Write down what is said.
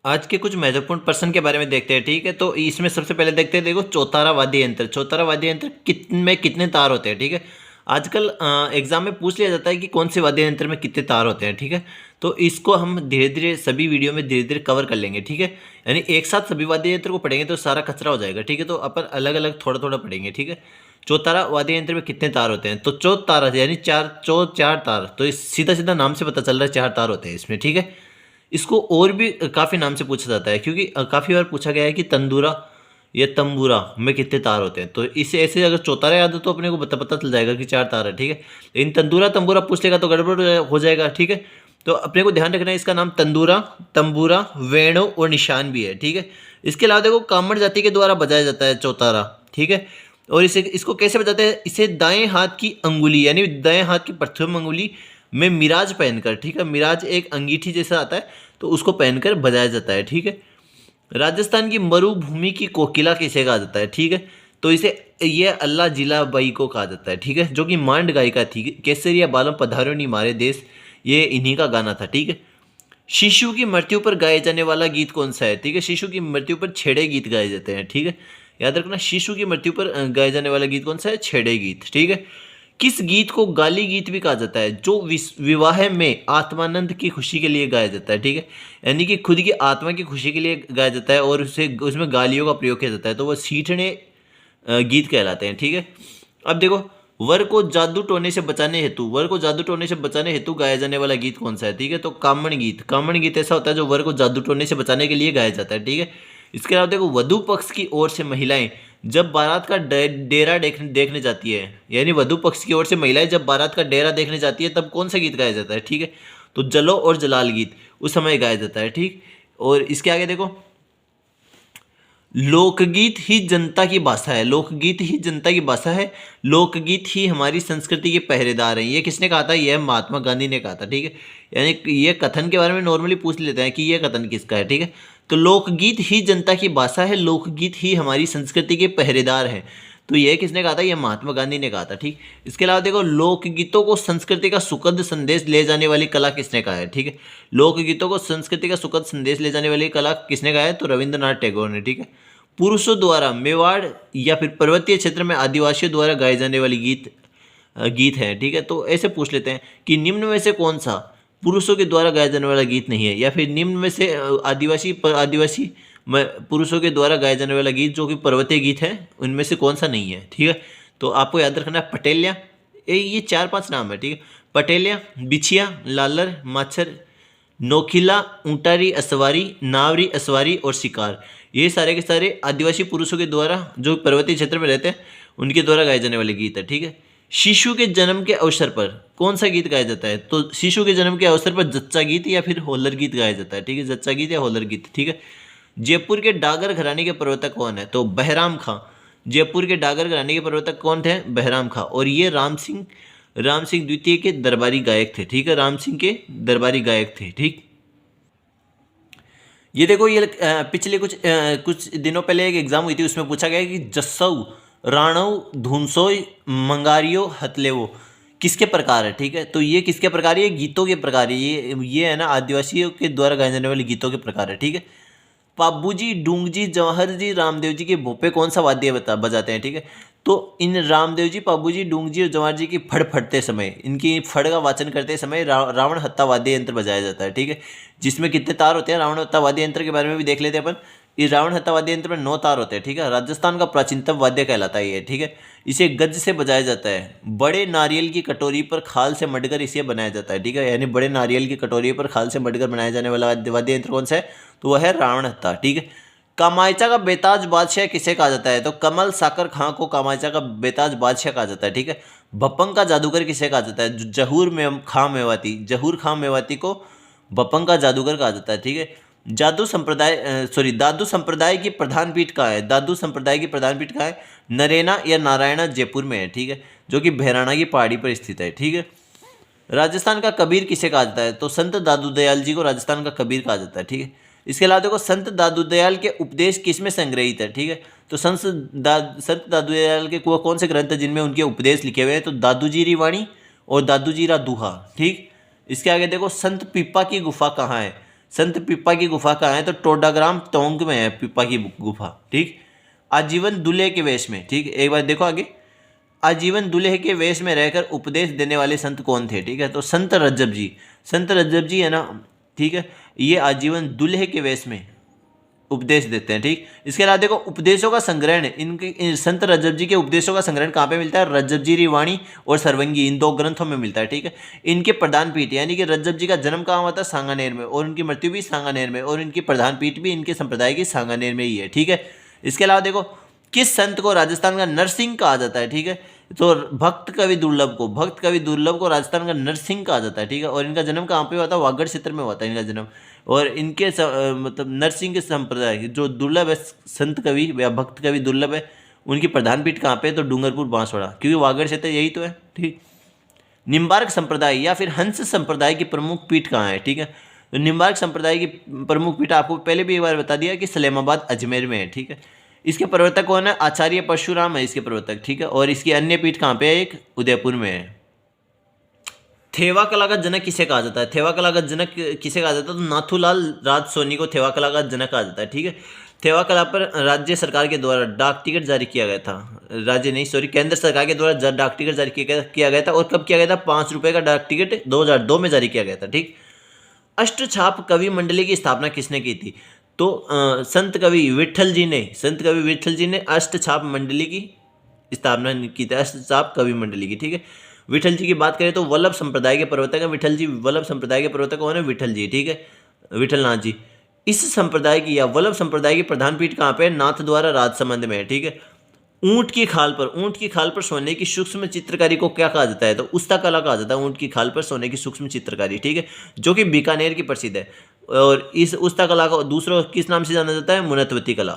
आज के कुछ महत्वपूर्ण पर्सन के बारे में देखते हैं, ठीक है। तो इसमें सबसे पहले देखते हैं, देखो चौतारा वाद्य यंत्र। चौतारा वाद्य यंत्र में कितने तार होते हैं, ठीक है। आजकल एग्जाम में पूछ लिया जाता है कि कौन से वाद्य यंत्र में कितने तार होते हैं, ठीक है। तो इसको हम धीरे धीरे सभी वीडियो में धीरे धीरे कवर कर लेंगे, ठीक है। यानी एक साथ सभी वाद्य यंत्र को पढ़ेंगे तो सारा कचरा हो जाएगा, ठीक है। तो अपन अलग अलग थोड़ा थोड़ा पढ़ेंगे, ठीक है। चौतारा वाद्य यंत्र में कितने तार होते हैं, तो चौतारा यानी चार तार। तो इस सीधा सीधा नाम से पता चल रहा है चार तार होते हैं इसमें, ठीक है। इसको और भी काफ़ी नाम से पूछा जाता है, क्योंकि काफ़ी बार पूछा गया है कि तंदूरा या तंबूरा में कितने तार होते हैं। तो इसे ऐसे अगर चौतारा याद हो तो अपने को पता चल जाएगा कि चार तार है, ठीक है। लेकिन तंदूरा तंबूरा पूछ लेगा तो गड़बड़ हो जाएगा, ठीक है। तो अपने को ध्यान रखना है, इसका नाम तंदूरा, तंबूरा, वेणु और निशान भी है, ठीक है। इसके अलावा देखो कामड़ जाति के द्वारा बजाया जाता है चौतारा, ठीक है। और इसको कैसे बजाते हैं, इसे दाएं हाथ की अंगुली यानी दाएं हाथ की प्रथम अंगुली में मिराज पहनकर, ठीक है। मिराज एक अंगीठी जैसा आता है, तो उसको पहनकर बजाया जाता है, ठीक है। राजस्थान की मरुभूमि की कोकिला किसे कहा जाता है, ठीक है। तो इसे ये अल्लाह जिला बाई को कहा जाता है, ठीक है, जो कि मांड गायिका थी। केसरिया बालम पधारो नी मारे देश, ये इन्हीं का गाना था, ठीक है। शिशु की मृत्यु पर गाए जाने वाला गीत कौन सा है, ठीक है। शिशु की मृत्यु पर छेड़े गीत गाए जाते हैं, ठीक है। याद रखना, शिशु की मृत्यु पर गाए जाने वाला गीत कौन सा है, छेड़े गीत, ठीक है। किस गीत को गाली गीत भी कहा जाता है, जो विवाह में आत्मानंद की खुशी के लिए गाया जाता है, ठीक है। यानी कि खुद की आत्मा की खुशी के लिए गाया जाता है और उसे उसमें गालियों का प्रयोग किया जाता है, तो वह सीठने गीत कहलाते हैं, ठीक है। अब देखो, वर को जादू टोने से बचाने हेतु, वर को जादू टोने से बचाने हेतु गाया जाने वाला गीत कौन सा है, ठीक है। तो कामण गीत। कामण गीत ऐसा होता है जो वर को जादू टोने से बचाने के लिए गाया जाता है, ठीक है। इसके अलावा देखो, वधु पक्ष की ओर से महिलाएं जब बारात का डेरा देखने जाती है, यानी वधु पक्ष की ओर से महिलाएं जब बारात का डेरा देखने जाती है तब कौन सा गीत गाया जाता है, ठीक है। तो जलो और जलाल गीत उस समय गाया जाता है, ठीक। और इसके आगे देखो, लोकगीत ही जनता की भाषा है। लोकगीत ही जनता की भाषा है। लोकगीत ही हमारी संस्कृति के पहरेदार हैं। ये किसने कहा था, यह महात्मा गांधी ने कहा था, ठीक है। यानी ये कथन के बारे में नॉर्मली पूछ लेते हैं कि यह कथन किसका है, ठीक है। तो लोकगीत ही जनता की भाषा है, लोकगीत ही हमारी संस्कृति के पहरेदार हैं। तो यह किसने कहा था, यह महात्मा गांधी ने कहा था, ठीक। इसके अलावा देखो, लोकगीतों को संस्कृति का सुखद संदेश ले जाने वाली कला किसने कहा है, ठीक है। लोकगीतों को संस्कृति का सुखद संदेश ले जाने वाली कला किसने कहा है, तो रविंद्रनाथ टैगोर ने, ठीक है। पुरुषों द्वारा मेवाड़ या फिर पर्वतीय क्षेत्र में आदिवासियों द्वारा गाए जाने वाली गीत है, ठीक है। तो ऐसे पूछ लेते हैं कि निम्न में से कौन सा पुरुषों के द्वारा गाया जाने वाला गीत नहीं है, या फिर निम्न में से आदिवासी पुरुषों के द्वारा गाया जाने वाला गीत जो कि पर्वतीय गीत है उनमें से कौन सा नहीं है, ठीक है। तो आपको याद रखना है पटेलिया, ये 4-5 नाम है, ठीक है। पटेलिया, बिछिया, लालर, माछर, नोखिला, ऊंटारी असवारी, नावरी असवारी और शिकार, ये सारे के सारे आदिवासी पुरुषों के द्वारा जो पर्वतीय क्षेत्र में रहते हैं उनके द्वारा गाए जाने वाले गीत है, ठीक है। शिशु के जन्म के अवसर पर कौन सा गीत गाया जाता है, तो शिशु के जन्म के अवसर पर जच्चा गीत या फिर होलर गीत गाया जाता है, ठीक है। जच्चा गीत या होलर गीत, ठीक है। जयपुर के डागर घराने के प्रवर्तक कौन है, तो बहराम खां। जयपुर के डागर घराने के प्रवर्तक कौन थे, बहराम खां। और ये राम सिंह द्वितीय के दरबारी गायक थे, ठीक है। राम सिंह के दरबारी गायक थे, ठीक। ये देखो, ये पिछले कुछ दिनों पहले एक एग्जाम हुई थी, उसमें पूछा गया कि जस्सऊ, राणव, धुनसोई, मंगारियो, हतलेवो किसके प्रकार है, ठीक है। तो ये किसके प्रकार है, ये गीतों के प्रकार है। ये है ना आदिवासियों के द्वारा गाए जाने वाले गीतों के प्रकार है, ठीक है। पाबूजी, डूंगजी, जवाहर जी, रामदेव जी के भोपे कौन सा वाद्य बजाते हैं, ठीक है। तो इन रामदेव जी, पाबूजी, डूंगजी और जवाहर जी की फड़ फड़ते समय, इनकी फड़ का वाचन करते समय रावण हत्ता वाद्य यंत्र बजाया जाता है, ठीक है। जिसमें कितने तार होते हैं, रावण हत्ता वाद्य यंत्र के बारे में भी देख लेते हैं अपन। इस रावण हत्ता वाद्य यंत्र में 9 तार होते हैं, ठीक है। राजस्थान का प्राचीनतम वाद्य कहलाता है ये, ठीक है। इसे गज से बजाया जाता है। बड़े नारियल की कटोरी पर खाल से मढ़कर इसे बनाया जाता है, ठीक है। यानी बड़े नारियल की कटोरी पर खाल से मढ़कर बनाया जाने वाला वाद्य यंत्र कौन सा है, तो वह है रावण हत्ता, ठीक है। कामायचा का बेताज बादशाह किसे कहा जाता है, तो कमल साकर खां को कामायचा का बेताज बादशाह कहा जाता है, ठीक है। भपंग का जादूगर किसे कहा जाता है, जहूर खां मेवाती को भपंग का जादूगर कहा जाता है, ठीक है। दादू संप्रदाय की प्रधान पीठ कहाँ है, दादू संप्रदाय की प्रधान पीठ कहाँ है, नरेना या नारायणा जयपुर में है, ठीक है, जो कि भैराना की पहाड़ी पर स्थित है, ठीक है। राजस्थान का कबीर किसे कहा जाता है, तो संत दादू दयाल जी को राजस्थान का कबीर कहा जाता है, ठीक है। इसके अलावा देखो, संत दादू दयाल के उपदेश किसमें संग्रहित है, ठीक है। तो संत दादू दयाल के कौन से ग्रंथ है जिनमें उनके उपदेश लिखे हुए हैं, तो दादू जी री वाणी और दादू जी रा दूहा, ठीक। इसके आगे देखो, संत पीपा की गुफा कहाँ है, संत पिप्पा की गुफा कहाँ है? तो टोडाग्राम टोंग में है पिप्पा की गुफा, ठीक। आजीवन दूल्हे के वेश में, ठीक। एक बार देखो आगे, आजीवन दूल्हे के वेश में रहकर उपदेश देने वाले संत कौन थे? ठीक है, तो संत रज्जब जी, संत रज्जब जी है ना, ठीक है, ये आजीवन दूल्हे के वेश में उपदेश देते हैं, ठीक। इसके अलावा देखो उपदेशों का संग्रहण, इनके संत रज्जब जी के उपदेशों का संग्रहण कहाँ पे मिलता है? रज्जब जी वाणी और सर्वंगी, इन 2 ग्रंथों में मिलता है, ठीक है। इनके प्रधान पीठ यानी कि रज्जब जी का जन्म कहाँ हुआ था? सांगानेर में, और उनकी मृत्यु भी सांगानेर में, और इनकी प्रधान पीठ भी इनके संप्रदाय की सांगानेर में ही है, ठीक है। इसके अलावा देखो किस संत को राजस्थान का नरसिंह कहा जाता है? ठीक है, तो भक्त कवि दुर्लभ को, भक्त कवि दुर्लभ को राजस्थान का नरसिंह कहा जाता है, ठीक है। और इनका जन्म कहाँ पे हुआ था? वागड़ क्षेत्र में हुआ था इनका जन्म। और इनके मतलब नरसिंह के संप्रदाय जो दुर्लभ है संत कवि या भक्त कवि दुर्लभ है, उनकी प्रधान पीठ कहाँ पे है? तो डूंगरपुर बांसवाड़ा, क्योंकि वागड़ क्षेत्र यही तो है, ठीक। निम्बार्क संप्रदाय या फिर हंस संप्रदाय की प्रमुख पीठ कहाँ है? ठीक है, तो निम्बार्क संप्रदाय की प्रमुख पीठ आपको पहले भी एक बार बता दिया कि सलेमाबाद अजमेर में है, ठीक है। इसके प्रवर्तक कौन है? आचार्य परशुराम है इसके प्रवर्तक, ठीक है। और इसकी अन्य पीठ कहाँ पे है? एक उदयपुर में है। थेवा कला का जनक किसे कहा जाता है? थेवा कला का जनक किसे कहा जाता है? तो नाथूलाल राजसोनी को थेवा कला का जनक कहा जाता है, ठीक है। थेवा कला पर राज्य सरकार के द्वारा डाक टिकट जारी किया गया था, राज्य नहीं सॉरी केंद्र सरकार के द्वारा डाक टिकट जारी किया गया था। और कब किया गया था? 5 रुपये का डाक टिकट 2002 में जारी किया गया था, ठीक। अष्टछाप कवि मंडली की स्थापना किसने की थी? तो संत कवि विट्ठल जी ने अष्टछाप मंडली की स्थापना की थी, अष्टछाप कवि मंडली की, ठीक है। विट्ठल जी की बात करें तो वल्लभ संप्रदाय के प्रवर्तक हैं विट्ठल जी। वल्लभ संप्रदाय के प्रवर्तक कौन है? विट्ठल जी, ठीक है, विट्ठल नाथ जी। इस संप्रदाय की या वल्लभ संप्रदाय की प्रधान पीठ कहाँ पे है? नाथ द्वारा राजसमंद में है, ठीक है। ऊंट की खाल पर सोने की सूक्ष्म चित्रकारी को क्या कहा जाता है? तो उस्ता कला कहा जाता है, ऊंट की खाल पर सोने की सूक्ष्म चित्रकारी, ठीक है, जो कि बीकानेर की प्रसिद्ध है। और इस उस्ता कला को दूसरा किस नाम से जाना जाता है? मुनतवती कला।